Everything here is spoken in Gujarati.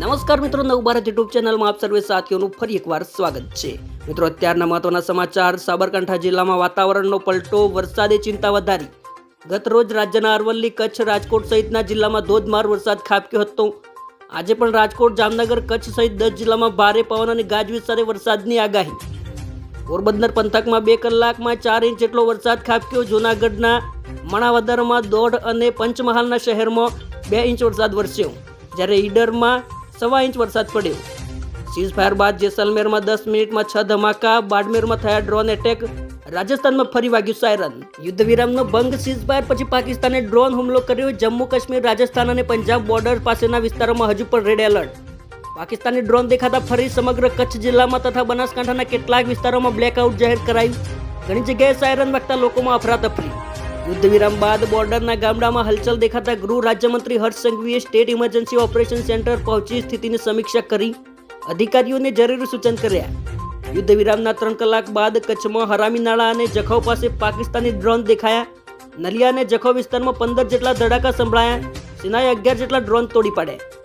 નમસ્કાર મિત્રો, નવભારત યુટ્યુબ ચેનલમાં આપ સર્વે સાથીઓનું ફરી એકવાર સ્વાગત છે। મિત્રો, અત્યારના મહત્વના સમાચાર। સાબરકાંઠા જિલ્લામાં વાતાવરણનો પલટો, વરસાદે ચિંતા વધારી। ગત રોજ રાજ્યના અરવલ્લી, કચ્છ, રાજકોટ સહિતના જિલ્લામાં ધોધમાર વરસાદ ખાબક્યો હતો। આજે પણ રાજકોટ, જામનગર, કચ્છ સહિત 10 જિલ્લામાં ભારે પવન અને ગાજવીજ સાથે વરસાદની આગાહી। પોરબંદર પંથકમાં 2 કલાકમાં 4 ઇંચ જેટલો વરસાદ ખાબક્યો। જૂનાગઢના માણાવદરમાં 1.5 અને પંચમહાલના શહેરમાં 2 ઇંચ વરસાદ વરસ્યો, જ્યારે ઈડરમાં 1.25 ઇંચ વરસાદ પડ્યો। સીઝ ફાયર બાદ જેસલમેરમાં 10 મિનિટમાં 6 ધમાકા, બાડમેરમાં થયા ડ્રોન એટેક, રાજસ્થાનમાં ફરી વાગ્યું સાયરન। યુદ્ધ વિરામનો ભંગ, સીઝ ફાયર પછી પાકિસ્તાને ડ્રોન હુમલો કર્યો। જમ્મુ કાશ્મીર, રાજસ્થાન અને પંજાબ બોર્ડર પાસેના વિસ્તારોમાં હજુ પણ રેડ એલર્ટ। પાકિસ્તાની ડ્રોન દેખાતા ફરી સમગ્ર કચ્છ જિલ્લામાં તથા બનાસકાંઠાના કેટલાક વિસ્તારોમાં બ્લેકઆઉટ જાહેર કરાયું। ઘણી જગ્યાએ સાયરન વાગતા લોકોમાં અફરાતફરી। યુદ્ધ વિરામ બાદ બોર્ડરના ગામડામાં હલચલ દેખાતા ગૃહ રાજ્યમંત્રી હર્ષ સંઘવીએ સ્ટેટ ઇમરજન્સી ઓપરેશન સેન્ટર પહોંચી સ્થિતિની સમીક્ષા કરી, અધિકારીઓને જરૂરી સૂચન કર્યા। યુદ્ધ વિરામના 3 કલાક બાદ કચ્છમાં હરામીનાળા અને જખૌ પાસે પાકિસ્તાની ડ્રોન દેખાયા। નલિયા અને જખૌ વિસ્તારમાં 15 જેટલા ધડાકા સંભળાયા। સેનાએ 11 જેટલા ડ્રોન તોડી પાડ્યા।